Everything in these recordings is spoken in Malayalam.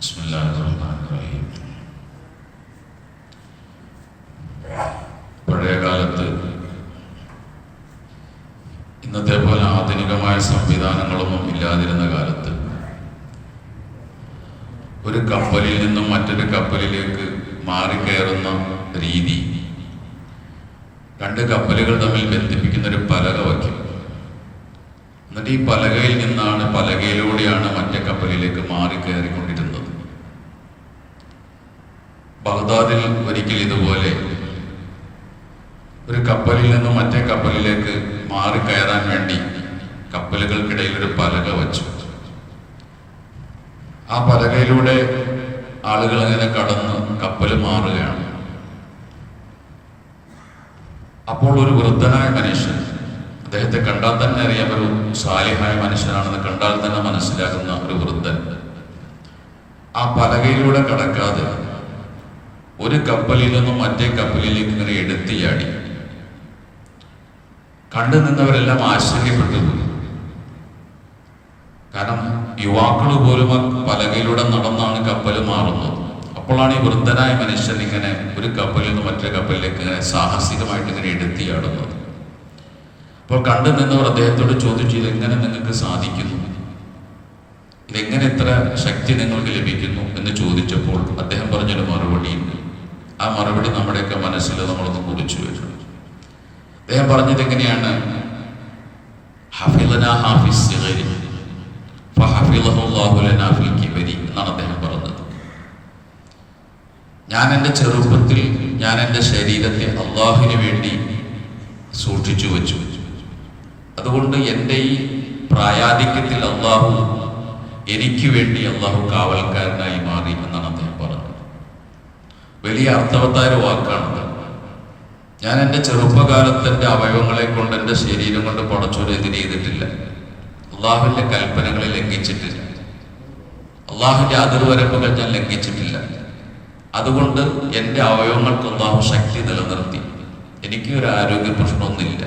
ബിസ്മില്ലാഹിർറഹ്മാനിർറഹീം. പഴയ കാലത്ത് ഇന്നത്തെ പോലെ ആധുനികമായ സംവിധാനങ്ങളൊന്നും ഇല്ലാതിരുന്ന കാലത്ത് ഒരു കപ്പലിൽ നിന്നും മറ്റൊരു കപ്പലിലേക്ക് മാറിക്കയറുന്ന രീതി, രണ്ട് കപ്പലുകൾ തമ്മിൽ ബന്ധിപ്പിക്കുന്ന ഒരു പലക വയ്ക്കും. എന്നിട്ട് ഈ പലകയിലൂടെയാണ് മറ്റേ കപ്പലിലേക്ക് മാറിക്കയറിക്കൊണ്ടിരുന്നത്. ബഗ്ദാദിൽ ഒരിക്കൽ ഇതുപോലെ ഒരു കപ്പലിൽ നിന്നും മറ്റേ കപ്പലിലേക്ക് മാറിക്കയറാൻ വേണ്ടി കപ്പലുകൾക്കിടയിൽ ഒരു പലക വച്ചു. ആ പലകയിലൂടെ ആളുകൾ അങ്ങനെ കടന്ന് കപ്പൽ മാറുകയാണ്. അപ്പോൾ ഒരു വൃദ്ധനായ മനുഷ്യൻ, അദ്ദേഹത്തെ കണ്ടാൽ തന്നെ അറിയാം ഒരു സാലിഹായ മനുഷ്യനാണെന്ന് കണ്ടാൽ തന്നെ മനസ്സിലാകുന്ന ഒരു വൃദ്ധൻ, ആ പലകയിലൂടെ കടക്കാതെ ഒരു കപ്പലിൽ നിന്നും മറ്റേ കപ്പലിലേക്ക് ഇങ്ങനെ എടുത്തിയാടി. കണ്ടു നിന്നവരെല്ലാം ആശ്ചര്യപ്പെട്ടു. കാരണം യുവാക്കൾ പോലും ആ പലകയിലൂടെ നടന്നാണ് കപ്പൽ മാറുന്നത്. അപ്പോഴാണ് ഈ വൃദ്ധനായ മനുഷ്യൻ ഇങ്ങനെ ഒരു കപ്പലിൽ നിന്ന് മറ്റേ കപ്പലിലേക്ക് ഇങ്ങനെ സാഹസികമായിട്ട് ഇങ്ങനെ എടുത്തിയാടുന്നത്. അപ്പോൾ കണ്ടു നിന്നവർ അദ്ദേഹത്തോട് ചോദിച്ചു, ഇതെങ്ങനെ നിങ്ങൾക്ക് സാധിക്കുന്നു, ഇതെങ്ങനെ ഇത്ര ശക്തി നിങ്ങൾക്ക് ലഭിക്കുന്നു എന്ന് ചോദിച്ചപ്പോൾ അദ്ദേഹം പറഞ്ഞൊരു മറുപടിയുണ്ട്. ആ മറുപടി നമ്മുടെയൊക്കെ മനസ്സിൽ നമ്മളൊന്ന് കുറിച്ചു വെച്ചു. അദ്ദേഹം പറഞ്ഞത് എങ്ങനെയാണ്? എന്നാണ് അദ്ദേഹം പറഞ്ഞത്. ഞാൻ എൻ്റെ ചെറുപ്പത്തിൽ ഞാൻ എൻ്റെ ശരീരത്തെ അള്ളാഹുവിന് വേണ്ടി സൂക്ഷിച്ചു വെച്ചു. അതുകൊണ്ട് എൻ്റെ ഈ പ്രായാധിക്യത്തിൽ അള്ളാഹു എനിക്ക് വേണ്ടി അള്ളാഹു കാവൽക്കാരനായി മാറി എന്നാണ് അദ്ദേഹം പറഞ്ഞത്. വലിയ അർത്ഥവത്തായ ഒരു വാക്കാണ്. ഞാൻ എൻ്റെ ചെറുപ്പകാലത്ത് എൻ്റെ അവയവങ്ങളെ കൊണ്ട്, എൻ്റെ ശരീരം കൊണ്ട് പടച്ചോനെ എതിര് ചെയ്തിട്ടില്ല, അള്ളാഹുവിൻ്റെ കൽപ്പനകളെ ലംഘിച്ചിട്ടില്ല, അള്ളാഹുവിൻ്റെ അതിർവരമ്പുകൾ ഞാൻ ലംഘിച്ചിട്ടില്ല. അതുകൊണ്ട് എൻ്റെ അവയവങ്ങൾക്ക് അള്ളാഹു ശക്തി നിലനിർത്തി. എനിക്ക് ഒരു ആരോഗ്യ പ്രശ്നമൊന്നുമില്ല.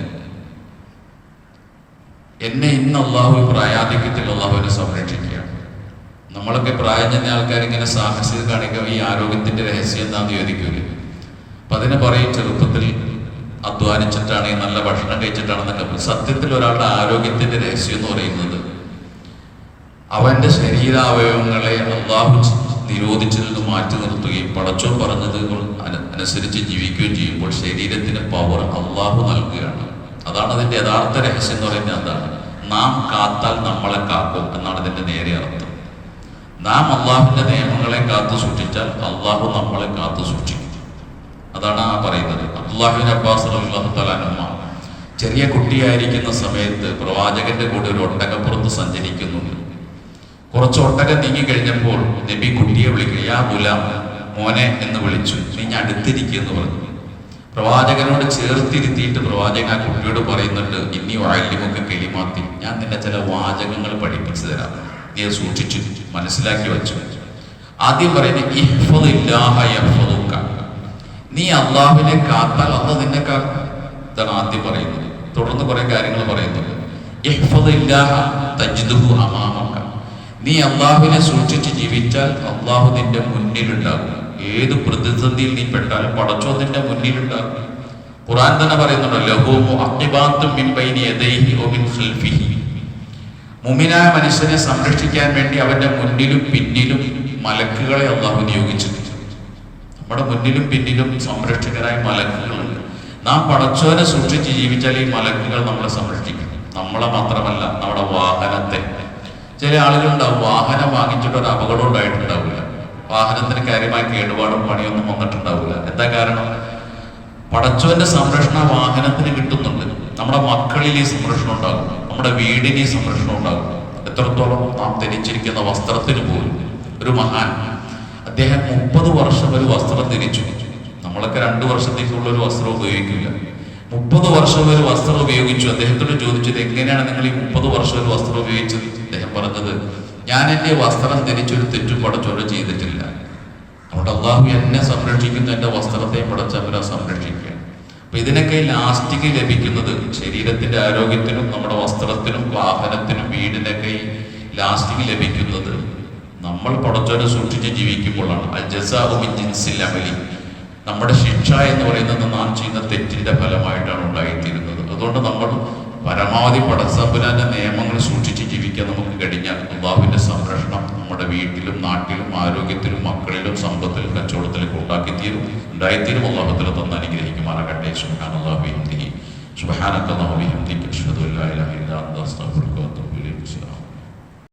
എന്നെ ഇന്ന് അള്ളാഹു പ്രായാധിക്യത്തിൽ അള്ളാഹുവിനെ സംരക്ഷിക്കുകയാണ്. നമ്മളൊക്കെ പ്രായം ചെന്ന ആൾക്കാരിങ്ങനെ സാഹസിക കാണിക്കുക, ഈ ആരോഗ്യത്തിന്റെ രഹസ്യം എന്താണെന്ന് ചോദിക്കൂലേ. അപ്പൊ അതിനെ പറയും ചെറുപ്പത്തിൽ അധ്വാനിച്ചിട്ടാണ്, നല്ല ഭക്ഷണം കഴിച്ചിട്ടാണെന്നൊക്കെ. സത്യത്തിൽ ഒരാളുടെ ആരോഗ്യത്തിന്റെ രഹസ്യം എന്ന് പറയുന്നത് അവന്റെ ശരീരാവയവങ്ങളെ അള്ളാഹു നിരോധിച്ചതിൽ നിന്ന് മാറ്റി നിർത്തുകയും പടച്ചോൻ പറഞ്ഞത് അനുസരിച്ച് ജീവിക്കുകയും ചെയ്യുമ്പോൾ ശരീരത്തിന് പവർ അള്ളാഹു നൽകുകയാണ്. അതാണ് അതിന്റെ യഥാർത്ഥ രഹസ്യം എന്ന് പറയുന്നത്. എന്താണ്? നാം കാത്താൽ നമ്മളെ കാക്കും എന്നാണ് ഇതിന്റെ നേരെ അർത്ഥം. നാം അള്ളാഹുവിന്റെ നിയമങ്ങളെ കാത്തു സൂക്ഷിച്ചാൽ അള്ളാഹു നമ്മളെ കാത്തു സൂക്ഷിക്കും. അതാണ് ആ പറയുന്നത്. അബ്ദുല്ലാഹിബ്നു അബ്ബാസ് റളിയല്ലാഹു തആല അൻഹുമാ ചെറിയ കുട്ടിയായിരിക്കുന്ന സമയത്ത് പ്രവാചകന്റെ കൂടെ ഒരു ഒട്ടകപ്പുറത്ത് സഞ്ചരിക്കുന്നുണ്ട്. കുറച്ച് ഒട്ടകം നീങ്ങി കഴിഞ്ഞപ്പോൾ നബി കുട്ടിയെ വിളിക്കുക, യാ ഗുലാം, മോനെ എന്ന് വിളിച്ചു. നീ ഞാൻ അടുത്തിരിക്കുമെന്ന് പറഞ്ഞു. പ്രവാചകനോട് ചേർത്തിരുത്തിയിട്ട് പ്രവാചകൻ ആ കുട്ടിയോട് പറയുന്നുണ്ട്, ഇനി വഅല്ലിമുക കലിമാത്തി, ഞാൻ നിന്നെ ചില വാചകങ്ങൾ പഠിപ്പിച്ചു തരാം, നീ അത് സൂക്ഷിച്ചു മനസ്സിലാക്കി വെച്ചു. ആദ്യം പറയുന്നത് ഇഹ്ഫദില്ലാഹ യഹ്ഫദുക, നീ അള്ളാഹുവിനെ കാത്താൽ അള്ളാഹു നിന്നെ കാക്കും. ഇതാണ് ആദ്യം പറയുന്നത്. തുടർന്ന് കുറെ കാര്യങ്ങൾ പറയുന്നുണ്ട്. ഇഹ്ഫദില്ലാഹ തജ്ദുഹു അമാമക, നീ അള്ളാഹുവിനെ സൂക്ഷിച്ച് ജീവിച്ചാൽ അള്ളാഹു നിന്റെ മുന്നിലുണ്ടാകും. ഏത് പ്രതിസന്ധിയിൽ നീ പെട്ടാലും പടച്ചോ നിന്റെ മുന്നിലുണ്ടാകും. ഖുർആൻ തന്നെ പറയുന്നുണ്ട്, ലഹു മുഅഖിബാത്തും മിൻ ബൈനി യദൈഹി വ മിൻ ഖൽഫിഹി, മുഅ്മിനായ മനുഷ്യനെ സംരക്ഷിക്കാൻ വേണ്ടി അവന്റെ മുന്നിലും പിന്നിലും മലക്കുകളെ അള്ളാഹു നിയോഗിച്ചിട്ടുണ്ട്. നമ്മുടെ മുന്നിലും പിന്നിലും സംരക്ഷകരായ മലക്കുകളുണ്ട്. നാം പടച്ചോനെ സൂക്ഷിച്ച് ജീവിച്ചാൽ ഈ മലക്കുകൾ നമ്മളെ സംരക്ഷിക്കും. നമ്മളെ മാത്രമല്ല, നമ്മുടെ വാഹനത്തെ. ചില ആളുകളുണ്ടാവും, വാഹനം വാങ്ങിച്ചിട്ട് ഒരു അപകടം ഉണ്ടായിട്ടുണ്ടാവില്ല, വാഹനത്തിന് കാര്യമായ കേടുപാടും പണിയൊന്നും വന്നിട്ടുണ്ടാവില്ല. എന്താ കാരണം? പടച്ചോന്റെ സംരക്ഷണ വാഹനത്തിന് കിട്ടുന്നുണ്ട്. നമ്മുടെ മക്കളിൽ ഈ സംരക്ഷണം ഉണ്ടാകും, നമ്മുടെ വീടിന് ഈ സംരക്ഷണം ഉണ്ടാകും. എത്രത്തോളം നാം ധരിച്ചിരിക്കുന്ന വസ്ത്രത്തിന് പോലും. ഒരു മഹാൻ, അദ്ദേഹം 30 വർഷം ഒരു വസ്ത്രം ധരിച്ചു. നമ്മളൊക്കെ 2 വർഷത്തേക്കുള്ള ഒരു വസ്ത്രം ഉപയോഗിക്കില്ല. 30 വർഷം ഒരു വസ്ത്രം ഉപയോഗിച്ചു. അദ്ദേഹത്തോട് ചോദിച്ചത്, എങ്ങനെയാണ് നിങ്ങൾ ഈ 30 വർഷം ഒരു വസ്ത്രം ഉപയോഗിച്ചത്? അദ്ദേഹം പറഞ്ഞത്, ഞാൻ എൻ്റെ വസ്ത്രം ധരിച്ചൊരു തെറ്റും പടച്ചോട് ചെയ്തിട്ടില്ല. അവിടെ അള്ളാഹു എന്നെ സംരക്ഷിക്കുന്നു, എൻ്റെ വസ്ത്രത്തെ പടച്ചവരെ സംരക്ഷിക്കുക. അപ്പൊ ഇതിനൊക്കെ ലാസ്റ്റിക് ലഭിക്കുന്നത് ശരീരത്തിന്റെ ആരോഗ്യത്തിനും നമ്മുടെ വസ്ത്രത്തിനും വാഹനത്തിനും വീടിനൊക്കെ ലാസ്റ്റിക് ലഭിക്കുന്നത് നമ്മൾ പടച്ചവനെ സൂക്ഷിച്ച് ജീവിക്കുമ്പോഴാണ് അൽ ജസാഉ മിൻ ജിൻസിൽ അമലി. നമ്മുടെ ശിക്ഷ എന്ന് പറയുന്നത് നാം ചെയ്യുന്ന തെറ്റിന്റെ ഫലമായിട്ടാണ് ഉണ്ടായിത്തീരുന്നത്. അതുകൊണ്ട് നമ്മൾ പരമാവധി പടച്ചതമ്പുരാന്റെ നിയമങ്ങൾ സൂക്ഷിച്ച് ജീവിക്കാൻ നമുക്ക് കഴിഞ്ഞാൽ അല്ലാഹുവിന്റെ സംരക്ഷണം നമ്മുടെ വീട്ടിലും നാട്ടിലും ആരോഗ്യത്തിലും മക്കളിലും സമ്പത്തിലും കച്ചവടത്തിലും ഉണ്ടായിത്തീരും. അല്ലാഹു തആല തന്ന് അനുഗ്രഹിക്കുമാറാകട്ടെ. സുബ്ഹാനല്ലാഹി വബിഹംദിഹി സുബ്ഹാനക്കല്ലാഹു വബിഹംദിക